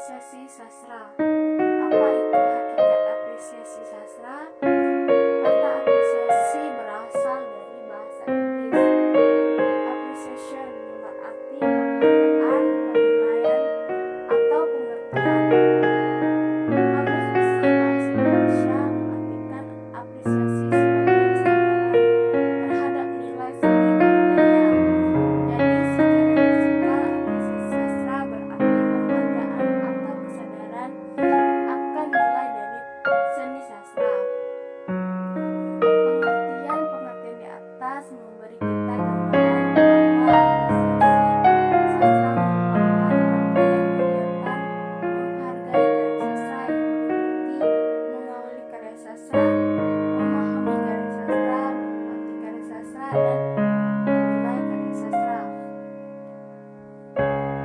Apresiasi sastra. Apa itu hakikat apresiasi sastra? Kata apresiasi berasal dari bahasa Inggris. Appreciation berarti penghargaan, penilaian, atau pengertian. Kamus Besar Bahasa Indonesia mengartikan apresiasi sebagai kesadaran terhadap nilai seni dan budaya. Jadi secara leksikal, apresiasi sastra berarti penghargaan atau kesadaran akan nilai dari seni sastra. Pengertian di atas memberi kita gambaran bahwa apresiasi sastra merupakan rangkaian kegiatan menghargai karya sastra yang meliputi mengawali karya sastra, memahami karya sastra, menikmati karya sastra, dan menilai karya sastra.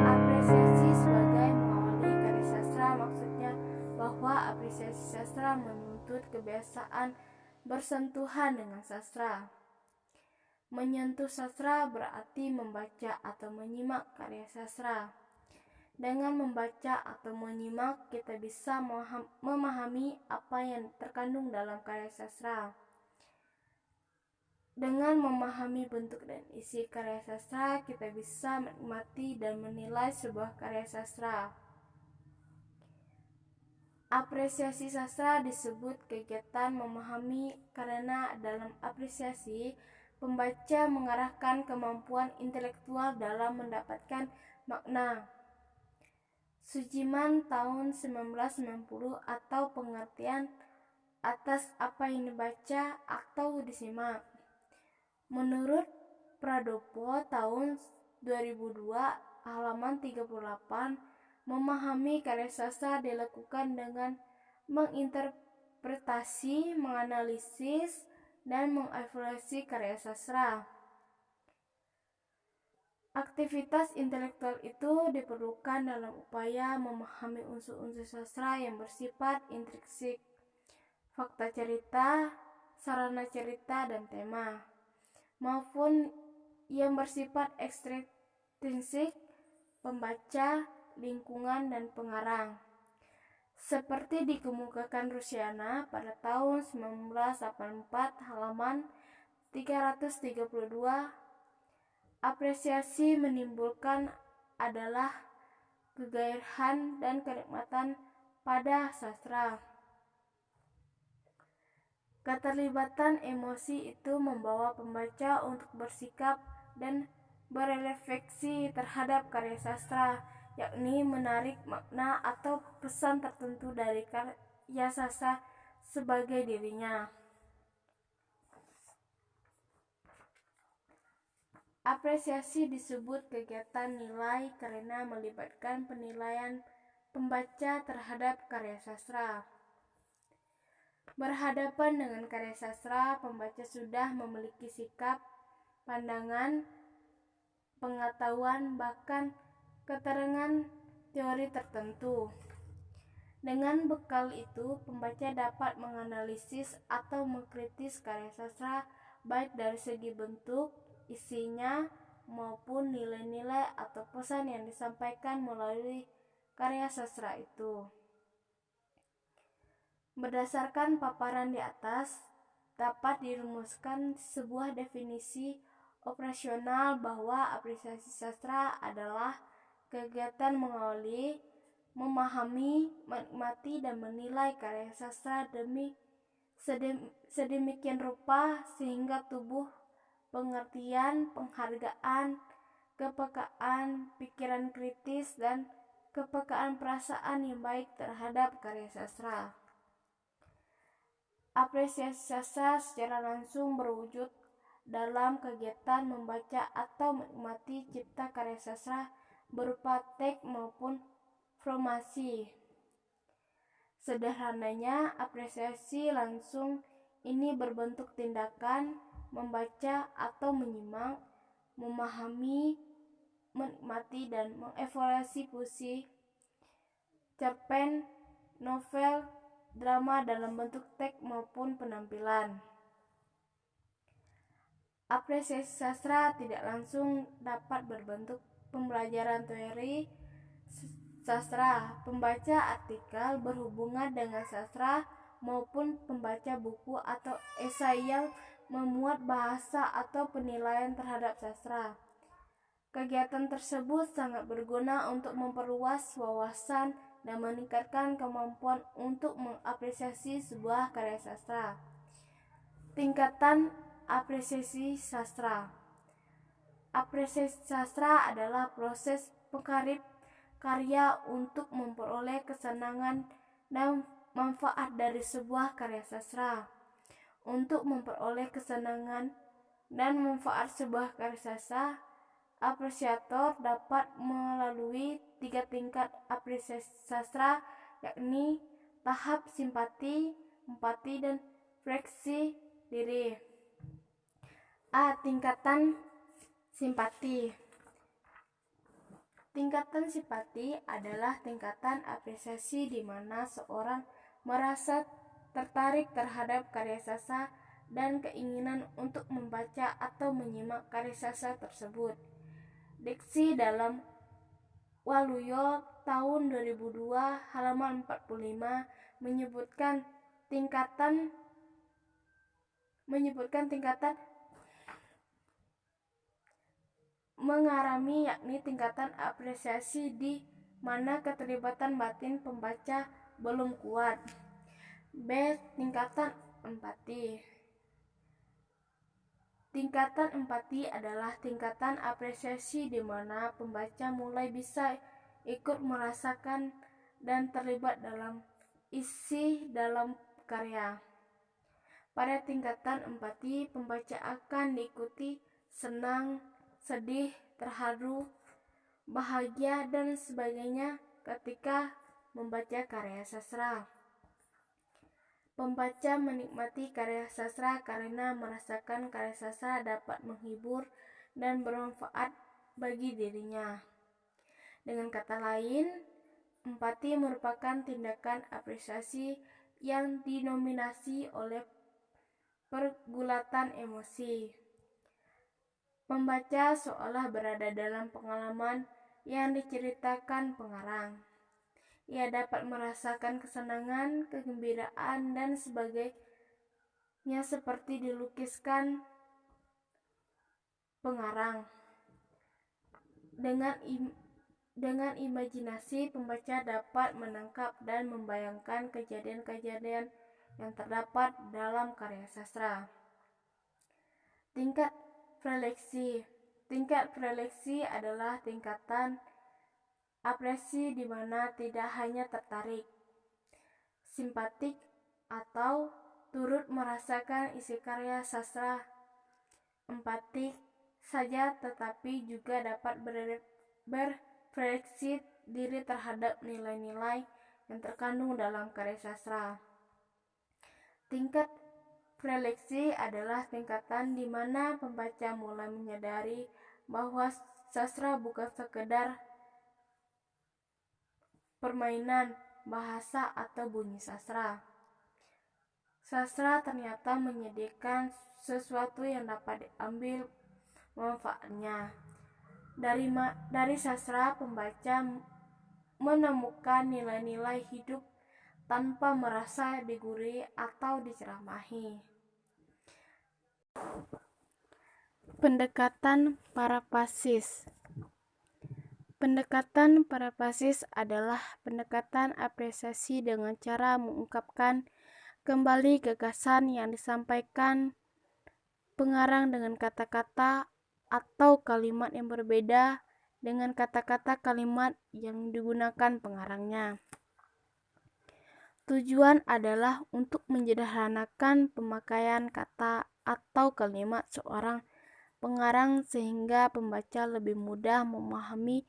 Apresiasi sebagai mengawali karya sastra maksudnya bahwa apresiasi sastra menuntut kebiasaan bersentuhan dengan sastra. Menyentuh sastra berarti membaca atau menyimak karya sastra. Dengan membaca atau menyimak, kita bisa memahami apa yang terkandung dalam karya sastra. Dengan memahami bentuk dan isi karya sastra, kita bisa menikmati dan menilai sebuah karya sastra. Apresiasi sastra disebut kegiatan memahami karena dalam apresiasi, pembaca mengarahkan kemampuan intelektual dalam mendapatkan makna. Sujiman tahun 1990 atau pengertian atas apa yang dibaca atau disimak. Menurut Pradopo tahun 2002 halaman 38, memahami karya sastra dilakukan dengan menginterpretasi, menganalisis, dan mengevaluasi karya sastra. Aktivitas intelektual itu diperlukan dalam upaya memahami unsur-unsur sastra yang bersifat intrinsik, fakta cerita, sarana cerita dan tema, maupun yang bersifat ekstrinsik, pembaca, lingkungan, dan pengarang. Seperti dikemukakan Rusiana pada tahun 1984 halaman 332, apresiasi menimbulkan adalah kegairahan dan kenikmatan pada sastra. Keterlibatan emosi itu membawa pembaca untuk bersikap dan berefleksi terhadap karya sastra, yakni menarik makna atau pesan tertentu dari karya sastra sebagai dirinya. Apresiasi disebut kegiatan nilai karena melibatkan penilaian pembaca terhadap karya sastra. Berhadapan dengan karya sastra, pembaca sudah memiliki sikap, pandangan, pengetahuan, bahkan keterangan teori tertentu. Dengan bekal itu, pembaca dapat menganalisis atau mengkritis karya sastra baik dari segi bentuk, isinya, maupun nilai-nilai atau pesan yang disampaikan melalui karya sastra itu. Berdasarkan paparan di atas, dapat dirumuskan sebuah definisi operasional bahwa apresiasi sastra adalah kegiatan mengawali, memahami, menikmati, dan menilai karya sastra sedemikian rupa sehingga tubuh pengertian, penghargaan, kepekaan, pikiran kritis, dan kepekaan perasaan yang baik terhadap karya sastra. Apresiasi sastra secara langsung berwujud dalam kegiatan membaca atau menikmati cipta karya sastra berupa teks maupun formasi. Sederhananya, apresiasi langsung ini berbentuk tindakan membaca atau menyimak, memahami, menikmati, dan mengevaluasi puisi, cerpen, novel, drama dalam bentuk teks maupun penampilan. Apresiasi sastra tidak langsung dapat berbentuk pembelajaran teori sastra. Pembaca artikel berhubungan dengan sastra maupun pembaca buku atau esai yang memuat bahasa atau penilaian terhadap sastra. Kegiatan tersebut sangat berguna untuk memperluas wawasan dan meningkatkan kemampuan untuk mengapresiasi sebuah karya sastra. Tingkatan apresiasi sastra. Apresiasi sastra adalah proses pengkarip karya untuk memperoleh kesenangan dan manfaat dari sebuah karya sastra. Untuk memperoleh kesenangan dan manfaat sebuah karya sastra, apresiator dapat melalui 3 tingkat apresiasi sastra, yakni tahap simpati, empati, dan refleksi diri. A. Tingkatan simpati. Tingkatan simpati adalah tingkatan apresiasi di mana seorang merasa tertarik terhadap karya sastra dan keinginan untuk membaca atau menyimak karya sastra tersebut. Diksi dalam Waluyo tahun 2002 halaman 45 menyebutkan tingkatan mengarami, yakni tingkatan apresiasi di mana keterlibatan batin pembaca belum kuat. B. Tingkatan empati. Tingkatan empati adalah tingkatan apresiasi di mana pembaca mulai bisa ikut merasakan dan terlibat dalam isi dalam karya. Pada tingkatan empati, pembaca akan diikuti senang, sedih, terharu, bahagia, dan sebagainya ketika membaca karya sastra. Pembaca menikmati karya sastra karena merasakan karya sastra dapat menghibur dan bermanfaat bagi dirinya. Dengan kata lain, empati merupakan tindakan apresiasi yang dinominasi oleh pergulatan emosi. Pembaca seolah berada dalam pengalaman yang diceritakan pengarang. Ia dapat merasakan kesenangan, kegembiraan, dan sebagainya seperti dilukiskan pengarang. Dengan imajinasi, pembaca dapat menangkap dan membayangkan kejadian-kejadian yang terdapat dalam karya sastra. Tingkat preleksi. Tingkat preleksi adalah tingkatan apresiasi di mana tidak hanya tertarik, simpatik, atau turut merasakan isi karya sastra empatik saja, tetapi juga dapat berrefleksi diri terhadap nilai-nilai yang terkandung dalam karya sastra. Tingkat preleksi adalah tingkatan di mana pembaca mulai menyadari bahwa sastra bukan sekedar permainan bahasa atau bunyi sastra. Sastra ternyata menyediakan sesuatu yang dapat diambil manfaatnya. Dari sastra, pembaca menemukan nilai-nilai hidup tanpa merasa digurui atau diceramahi. Pendekatan parapasis. Pendekatan parapasis adalah pendekatan apresiasi dengan cara mengungkapkan kembali gagasan yang disampaikan pengarang dengan kata-kata atau kalimat yang berbeda dengan kata-kata kalimat yang digunakan pengarangnya. Tujuan adalah untuk menyederhanakan pemakaian kata atau kalimat seorang pengarang sehingga pembaca lebih mudah memahami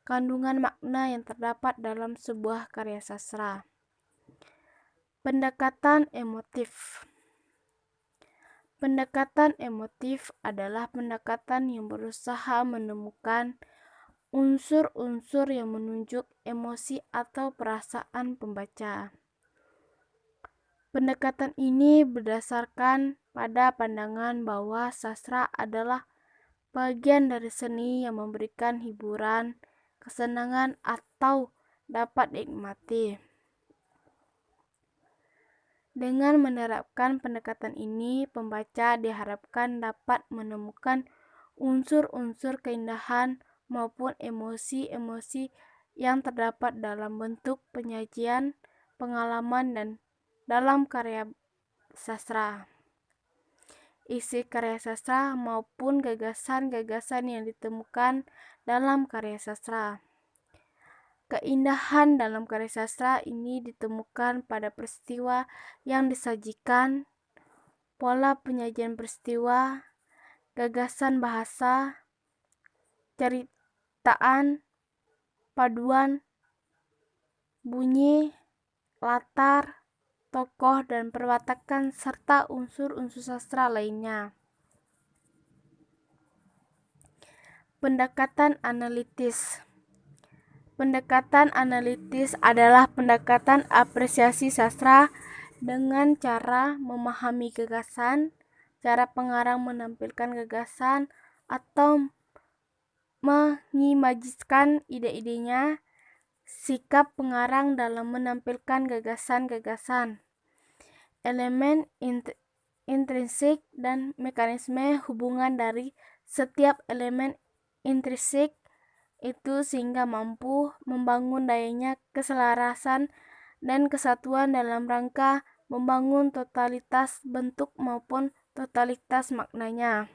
kandungan makna yang terdapat dalam sebuah karya sastra. Pendekatan emotif. Pendekatan emotif adalah pendekatan yang berusaha menemukan unsur-unsur yang menunjuk emosi atau perasaan pembaca. Pendekatan ini berdasarkan pada pandangan bahwa sastra adalah bagian dari seni yang memberikan hiburan, kesenangan, atau dapat dinikmati. Dengan menerapkan pendekatan ini, pembaca diharapkan dapat menemukan unsur-unsur keindahan maupun emosi-emosi yang terdapat dalam bentuk penyajian, pengalaman, dan dalam karya sastra. Isi karya sastra maupun gagasan-gagasan yang ditemukan dalam karya sastra. Keindahan dalam karya sastra ini ditemukan pada peristiwa yang disajikan, pola penyajian peristiwa, gagasan bahasa, ceritaan, paduan, bunyi, latar, tokoh, dan perwatakan, serta unsur-unsur sastra lainnya. Pendekatan analitis. Pendekatan analitis adalah pendekatan apresiasi sastra dengan cara memahami gagasan, cara pengarang menampilkan gagasan atau mengimajinasikan ide-idenya, sikap pengarang dalam menampilkan gagasan-gagasan, elemen intrinsik dan mekanisme hubungan dari setiap elemen intrinsik itu sehingga mampu membangun dayanya keselarasan dan kesatuan dalam rangka membangun totalitas bentuk maupun totalitas maknanya.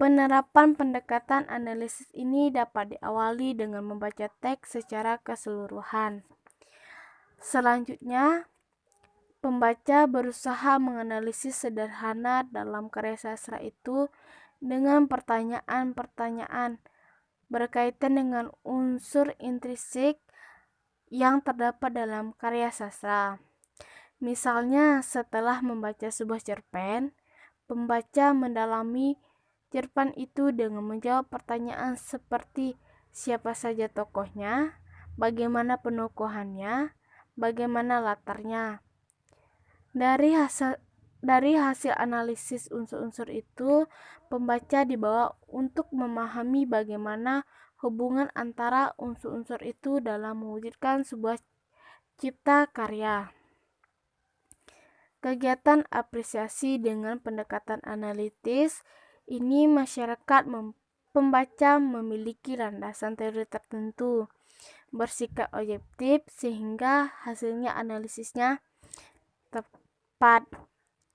Penerapan pendekatan analisis ini dapat diawali dengan membaca teks secara keseluruhan. Selanjutnya, pembaca berusaha menganalisis sederhana dalam karya sastra itu dengan pertanyaan-pertanyaan berkaitan dengan unsur intrinsik yang terdapat dalam karya sastra. Misalnya, setelah membaca sebuah cerpen, pembaca mendalami cerpen itu dengan menjawab pertanyaan seperti siapa saja tokohnya, bagaimana penokohannya, bagaimana latarnya. Dari hasil analisis unsur-unsur itu, pembaca dibawa untuk memahami bagaimana hubungan antara unsur-unsur itu dalam mewujudkan sebuah cipta karya. Kegiatan apresiasi dengan pendekatan analitis ini masyarakat pembaca memiliki landasan teori tertentu, bersikap objektif sehingga hasilnya analisisnya tepat,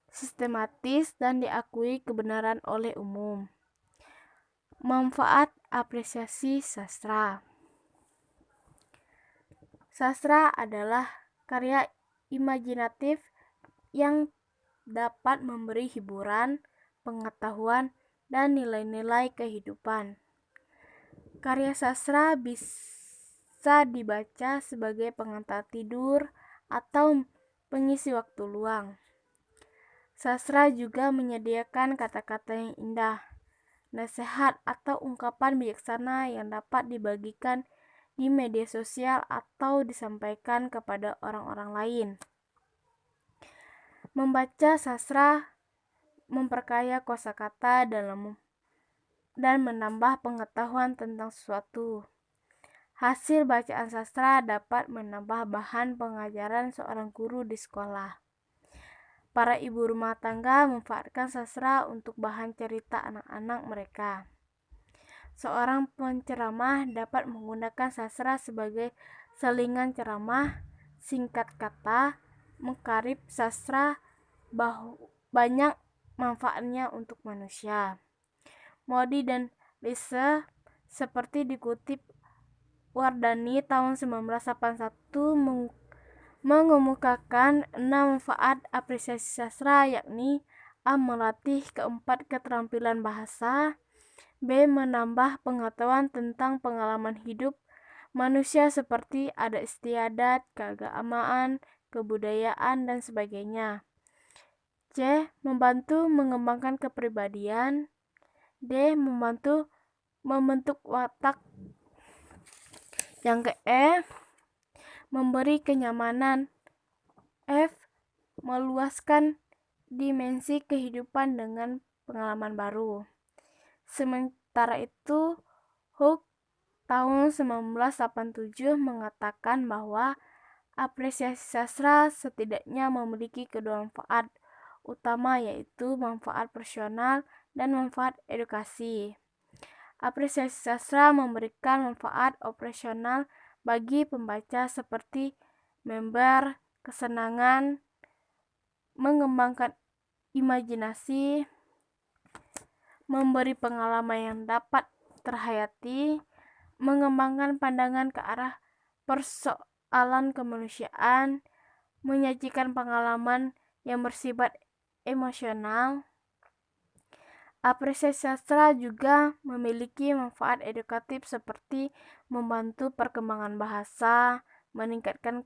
sistematis, dan diakui kebenaran oleh umum. Manfaat apresiasi sastra. Sastra adalah karya imajinatif yang dapat memberi hiburan, pengetahuan, dan nilai-nilai kehidupan. Karya sastra bisa dibaca sebagai pengantar tidur atau pengisi waktu luang. Sastra juga menyediakan kata-kata yang indah, nasihat atau ungkapan bijaksana yang dapat dibagikan di media sosial atau disampaikan kepada orang-orang lain. Membaca sastra memperkaya kosakata dan menambah pengetahuan tentang sesuatu. Hasil bacaan sastra dapat menambah bahan pengajaran seorang guru di sekolah. Para ibu rumah tangga memanfaatkan sastra untuk bahan cerita anak-anak mereka. Seorang penceramah dapat menggunakan sastra sebagai selingan ceramah, singkat kata, mengkarib sastra banyak manfaatnya untuk manusia. Modi dan Lise seperti dikutip Wardani tahun 1981 mengemukakan 6 manfaat apresiasi sastra, yakni A. Melatih keempat keterampilan bahasa, B. Menambah pengetahuan tentang pengalaman hidup manusia seperti adat istiadat, keagamaan, kebudayaan, dan sebagainya, C. Membantu mengembangkan kepribadian, D. Membantu membentuk watak, yang ke E. Memberi kenyamanan, F. Meluaskan dimensi kehidupan dengan pengalaman baru. Sementara itu, Hooke tahun 1987 mengatakan bahwa apresiasi sastra setidaknya memiliki kedua manfaat utama, yaitu manfaat personal dan manfaat edukasi. Apresiasi sastra memberikan manfaat operasional bagi pembaca seperti member, kesenangan, mengembangkan imajinasi, memberi pengalaman yang dapat terhayati, mengembangkan pandangan ke arah persoalan kemanusiaan, menyajikan pengalaman yang bersifat emosional. Apresiasi sastra juga memiliki manfaat edukatif seperti membantu perkembangan bahasa, meningkatkan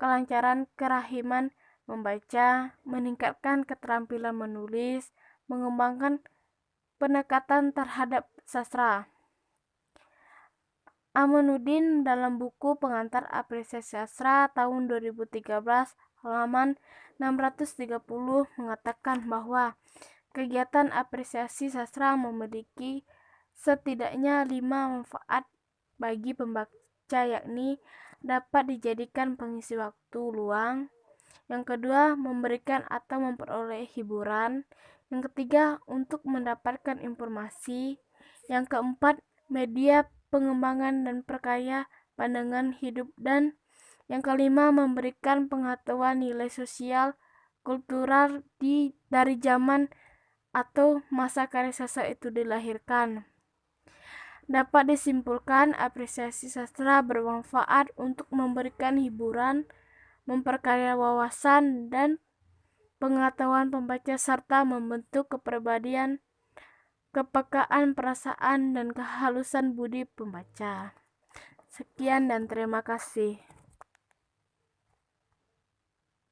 kelancaran kerahiman membaca, meningkatkan keterampilan menulis, mengembangkan pendekatan terhadap sastra. Aminuddin dalam buku Pengantar Apresiasi Sastra tahun 2013 halaman 630 mengatakan bahwa kegiatan apresiasi sastra memiliki setidaknya 5 manfaat bagi pembaca, yakni dapat dijadikan pengisi waktu luang, yang kedua memberikan atau memperoleh hiburan, yang ketiga untuk mendapatkan informasi, yang keempat media pengembangan dan perkaya pandangan hidup, dan yang kelima memberikan pengetahuan nilai sosial kultural dari zaman atau masa karya sastra itu dilahirkan. Dapat disimpulkan, apresiasi sastra bermanfaat untuk memberikan hiburan, memperkaya wawasan dan pengetahuan pembaca, serta membentuk kepribadian, kepekaan perasaan, dan kehalusan budi pembaca. Sekian dan terima kasih.